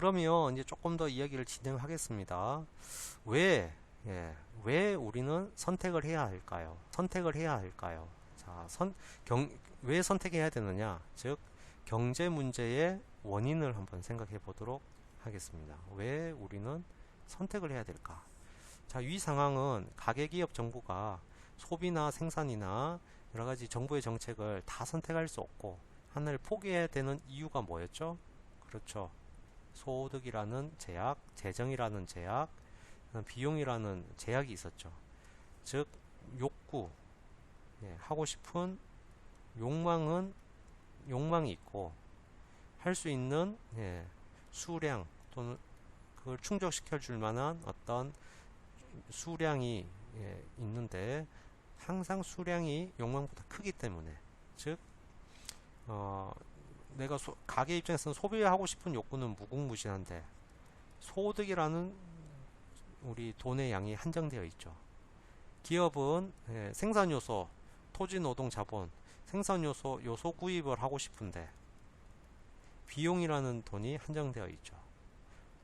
그러면 이제 조금 더 이야기를 진행하겠습니다. 왜 우리는 선택을 해야 할까요? 선택을 해야 할까요? 자, 왜 선택해야 되느냐? 즉, 경제 문제의 원인을 한번 생각해 보도록 하겠습니다. 왜 우리는 선택을 해야 될까? 자, 이 상황은 가계기업 정부가 소비나 생산이나 여러 가지 정부의 정책을 다 선택할 수 없고 하나를 포기해야 되는 이유가 뭐였죠? 그렇죠. 소득이라는 제약, 재정이라는 제약, 비용이라는 제약이 있었죠. 즉, 욕구, 하고 싶은 욕망이 있고 할 수 있는 수량 또는 그걸 충족시켜 줄 만한 어떤 수량이 있는데 항상 수량이 욕망보다 크기 때문에 즉 내가 가게 입장에서는 소비하고 싶은 욕구는 무궁무진한데 소득이라는 우리 돈의 양이 한정되어 있죠. 기업은 생산요소, 토지노동 자본, 생산요소 요소 구입을 하고 싶은데 비용이라는 돈이 한정되어 있죠.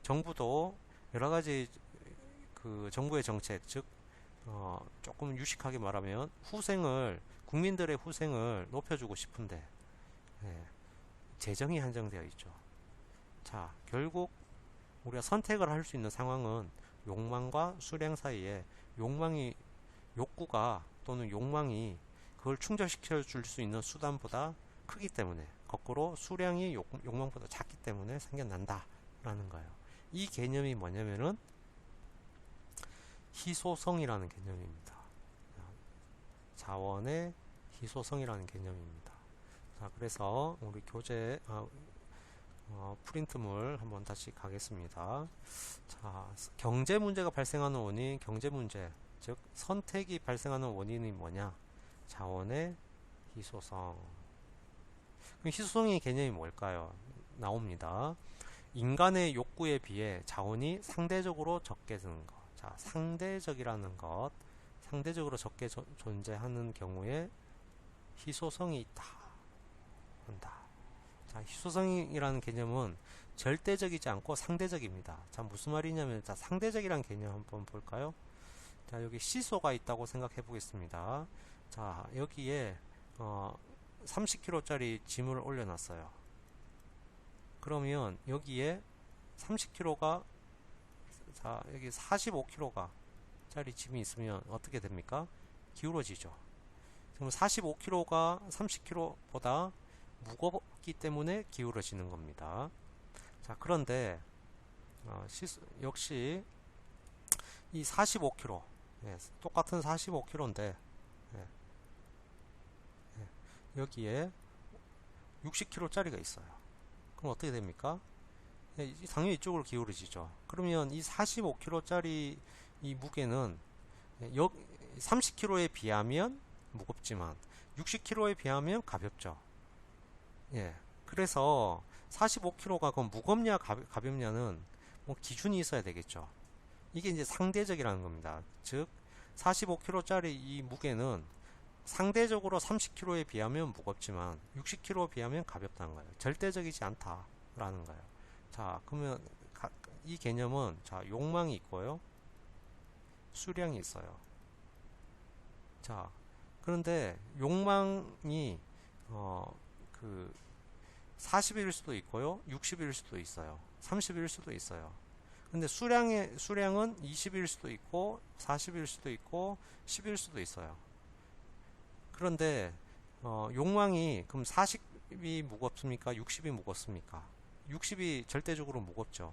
정부도 여러 가지 그 정부의 정책, 즉 조금 유식하게 말하면 국민들의 후생을 높여주고 싶은데 재정이 한정되어 있죠. 자, 결국 우리가 선택을 할 수 있는 상황은 욕망과 수량 사이에 욕구가 또는 욕망이 그걸 충족시켜 줄 수 있는 수단보다 크기 때문에 거꾸로 수량이 욕망보다 작기 때문에 생겨난다라는 거예요. 이 개념이 뭐냐면은 희소성이라는 개념입니다. 자원의 희소성이라는 개념입니다. 자, 그래서 우리 교재 프린트물 한번 다시 가겠습니다. 자, 경제 문제가 발생하는 원인, 경제 문제, 즉 선택이 발생하는 원인이 뭐냐? 자원의 희소성. 그럼 희소성의 개념이 뭘까요? 나옵니다. 인간의 욕구에 비해 자원이 상대적으로 적게 드는 것. 자, 상대적이라는 것, 상대적으로 적게 존재하는 경우에 희소성이 있다 한다. 자, 희소성이라는 개념은 절대적이지 않고 상대적입니다. 자, 무슨 말이냐면, 자, 상대적이라는 개념 한번 볼까요? 자, 여기 시소가 있다고 생각해 보겠습니다. 자, 여기에 30kg짜리 짐을 올려놨어요. 그러면 여기에 30kg가 자, 여기 45kg 짜리 짐이 있으면 어떻게 됩니까? 기울어지죠. 그럼 45kg가 30kg보다 무겁기 때문에 기울어지는 겁니다. 자, 그런데 역시 이 45kg, 똑같은 45kg인데 여기에 60kg짜리가 있어요. 그럼 어떻게 됩니까? 당연히 이쪽으로 기울어지죠. 그러면 이 45kg짜리 이 무게는 30kg에 비하면 무겁지만 60kg에 비하면 가볍죠. 그래서 45kg가 그럼 무겁냐 가볍냐는 뭐 기준이 있어야 되겠죠. 이게 이제 상대적이라는 겁니다. 즉 45kg짜리 이 무게는 상대적으로 30kg에 비하면 무겁지만 60kg에 비하면 가볍다는 거예요. 절대적이지 않다라는 거예요. 자, 그러면 이 개념은 자, 욕망이 있고요. 수량이 있어요. 자, 그런데 욕망이 40일 수도 있고요. 60일 수도 있어요. 30일 수도 있어요. 근데 수량은 20일 수도 있고 40일 수도 있고 10일 수도 있어요. 그런데 욕망이 그럼 40이 무겁습니까? 60이 무겁습니까? 60이 절대적으로 무겁죠.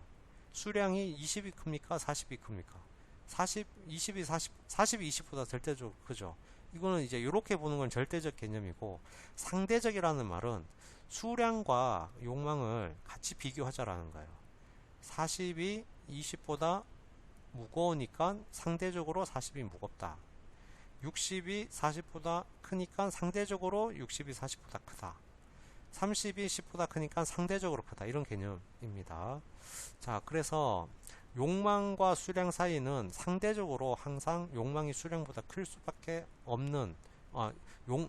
수량이 20이 큽니까? 40이 큽니까? 20이 20보다 절대적으로 크죠. 이거는 이제 이렇게 보는 건 절대적 개념이고, 상대적이라는 말은 수량과 욕망을 같이 비교하자라는 거예요. 40이 20보다 무거우니까 상대적으로 40이 무겁다. 60이 40보다 크니까 상대적으로 60이 40보다 크다. 30이 10보다 크니까 상대적으로 크다. 이런 개념입니다. 자, 그래서 욕망과 수량 사이는 상대적으로 항상 욕망이 수량보다 클 수밖에 없는,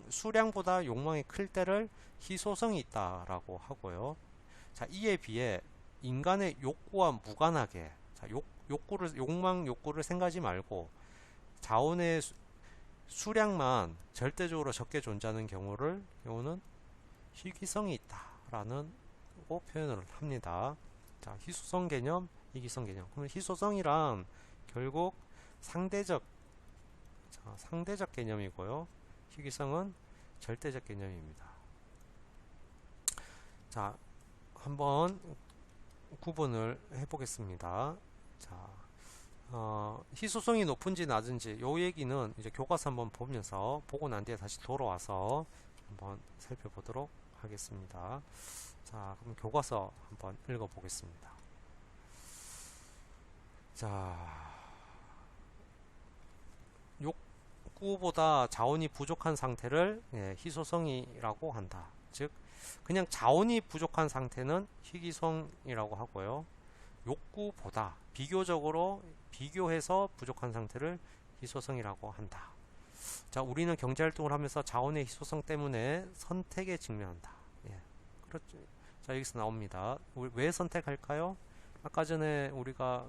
수량보다 욕망이 클 때를 희소성이 있다라고 하고요. 자, 이에 비해 인간의 욕구와 무관하게, 자, 욕구를 생각하지 말고 자원의 수량만 절대적으로 적게 존재하는 경우는 희귀성이 있다라는 표현을 합니다. 자, 희소성 개념, 희귀성 개념. 그러면 희소성이란 결국 상대적 개념이고요. 희귀성은 절대적 개념입니다. 자, 한번 구분을 해보겠습니다. 자, 희소성이 높은지 낮은지 요 얘기는 이제 교과서 한번 보고 난 뒤에 다시 돌아와서 한번 살펴보도록 하겠습니다. 자, 그럼 교과서 한번 읽어보겠습니다. 자, 욕구보다 자원이 부족한 상태를 희소성이라고 한다. 즉, 그냥 자원이 부족한 상태는 희귀성이라고 하고요. 욕구보다 비교해서 부족한 상태를 희소성이라고 한다. 자, 우리는 경제활동을 하면서 자원의 희소성 때문에 선택에 직면한다. 예, 그렇죠. 자, 여기서 나옵니다. 왜 선택할까요? 아까 전에 우리가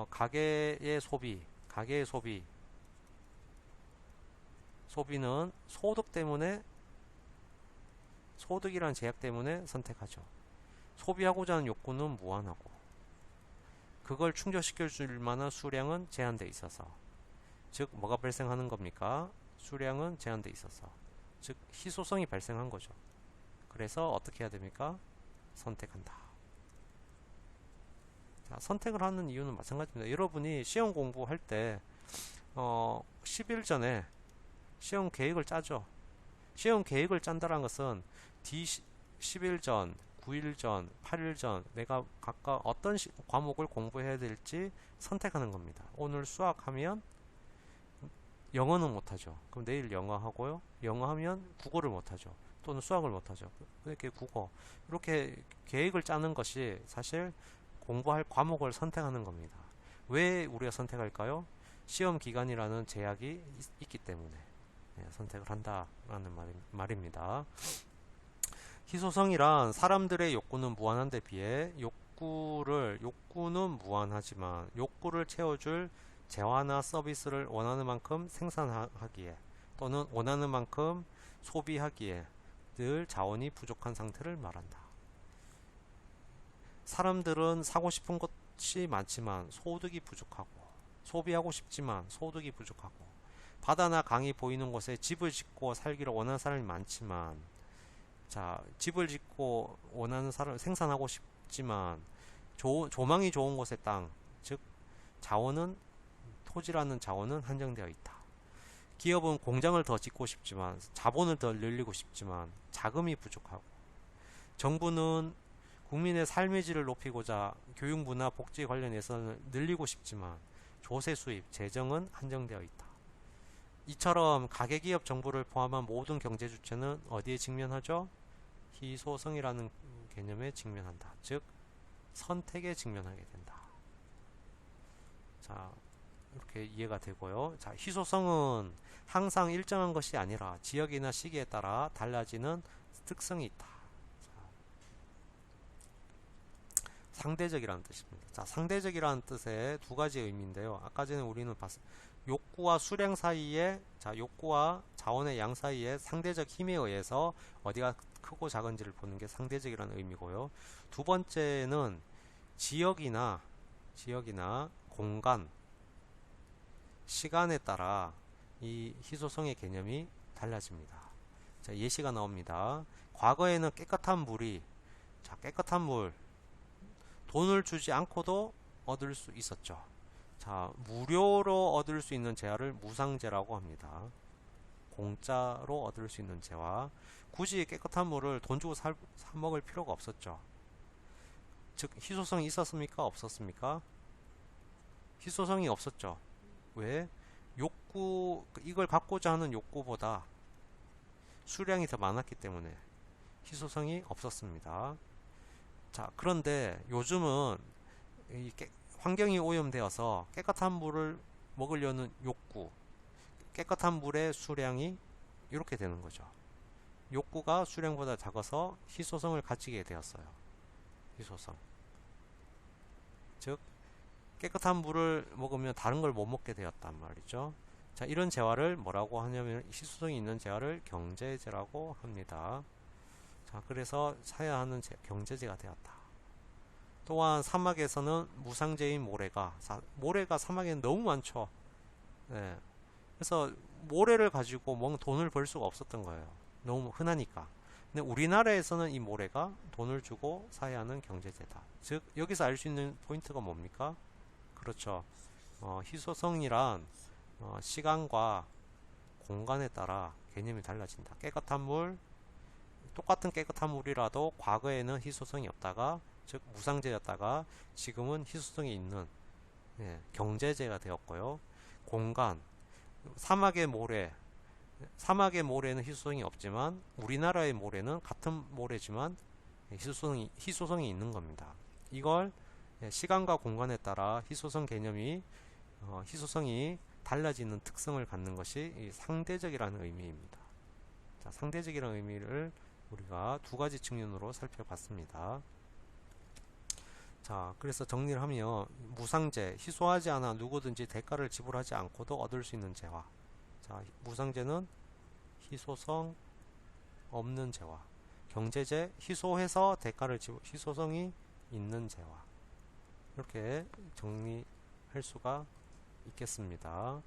가계의 소비는 소득이라는 제약 때문에 선택하죠. 소비하고자 하는 욕구는 무한하고 그걸 충족시켜 줄 만한 수량은 제한되어 있어서, 즉 뭐가 발생하는 겁니까? 수량은 제한되어 있어서, 즉 희소성이 발생한 거죠. 그래서 어떻게 해야 됩니까? 선택한다. 자, 선택을 하는 이유는 마찬가지입니다. 여러분이 시험 공부할 때 10일 전에 시험 계획을 짜죠. 시험 계획을 짠다는 것은 10일 전, 9일 전, 8일 전 내가 각각 어떤 과목을 공부해야 될지 선택하는 겁니다. 오늘 수학하면 영어는 못하죠. 그럼 내일 영어 하고요. 영어 하면 국어를 못하죠. 또는 수학을 못하죠. 이렇게 국어, 이렇게 계획을 짜는 것이 사실 공부할 과목을 선택하는 겁니다. 왜 우리가 선택할까요? 시험 기간이라는 제약이 있기 때문에 선택을 한다라는 말입니다. 희소성이란 사람들의 욕구는 무한한 데 비해 욕구는 무한하지만 욕구를 채워줄 재화나 서비스를 원하는 만큼 생산하기에 또는 원하는 만큼 소비하기에 늘 자원이 부족한 상태를 말한다. 사람들은 사고 싶은 것이 많지만 소득이 부족하고, 소비하고 싶지만 소득이 부족하고, 바다나 강이 보이는 곳에 집을 짓고 살기를 원하는 사람이 많지만, 자, 집을 짓고 원하는 사람 생산하고 싶지만 조망이 좋은 곳의 땅, 즉 토지라는 자원은 한정되어 있다. 기업은 공장을 더 짓고 싶지만, 자본을 더 늘리고 싶지만 자금이 부족하고, 정부는 국민의 삶의 질을 높이고자 교육, 문화, 복지 관련 예산을 늘리고 싶지만 조세 수입, 재정은 한정되어 있다. 이처럼 가계기업, 정부를 포함한 모든 경제 주체는 어디에 직면하죠? 희소성이라는 개념에 직면한다. 즉 선택에 직면하게 된다. 자, 이렇게 이해가 되고요. 자, 희소성은 항상 일정한 것이 아니라 지역이나 시기에 따라 달라지는 특성이 있다. 자, 상대적이라는 뜻입니다. 자, 상대적이라는 뜻의 두 가지 의미인데요. 아까 전에 우리는 욕구와 수량 사이에, 욕구와 자원의 양 사이에 상대적 힘에 의해서 어디가 크고 작은지를 보는 게 상대적이라는 의미고요. 두 번째는 지역이나 공간, 시간에 따라 이 희소성의 개념이 달라집니다. 자, 예시가 나옵니다. 과거에는 깨끗한 물, 돈을 주지 않고도 얻을 수 있었죠. 자, 무료로 얻을 수 있는 재화를 무상재라고 합니다. 공짜로 얻을 수 있는 재화. 굳이 깨끗한 물을 돈 주고 사 먹을 필요가 없었죠. 즉 희소성이 있었습니까? 없었습니까? 희소성이 없었죠. 왜? 이걸 갖고자 하는 욕구보다 수량이 더 많았기 때문에 희소성이 없었습니다. 자, 그런데 요즘은 환경이 오염되어서 깨끗한 물을 먹으려는 욕구, 깨끗한 물의 수량이 이렇게 되는 거죠. 욕구가 수량보다 작아서 희소성을 가지게 되었어요. 희소성. 즉 깨끗한 물을 먹으면 다른 걸 못 먹게 되었단 말이죠. 자, 이런 재화를 뭐라고 하냐면 희소성이 있는 재화를 경제재라고 합니다. 자, 그래서 사야 하는 경제재가 되었다. 또한 사막에서는 무상재인 모래가 사막에는 너무 많죠. 네. 그래서 모래를 가지고 뭔 돈을 벌 수가 없었던 거예요. 너무 흔하니까. 근데 우리나라에서는 이 모래가 돈을 주고 사야 하는 경제재다. 즉 여기서 알 수 있는 포인트가 뭡니까? 그렇죠. 희소성이란 시간과 공간에 따라 개념이 달라진다. 깨끗한 물, 똑같은 깨끗한 물이라도 과거에는 희소성이 없다가 즉 무상재였다가 지금은 희소성이 있는 경제재가 되었고요. 공간, 사막의 모래는 희소성이 없지만 우리나라의 모래는 같은 모래지만 희소성이 있는 겁니다. 이걸 시간과 공간에 따라 희소성이 달라지는 특성을 갖는 것이 이 상대적이라는 의미입니다. 자, 상대적이라는 의미를 우리가 두 가지 측면으로 살펴봤습니다. 자, 그래서 정리를 하면 무상재, 희소하지 않아 누구든지 대가를 지불하지 않고도 얻을 수 있는 재화. 자, 무상재는 희소성 없는 재화. 경제재, 희소해서 희소성이 있는 재화. 이렇게 정리할 수가 있겠습니다.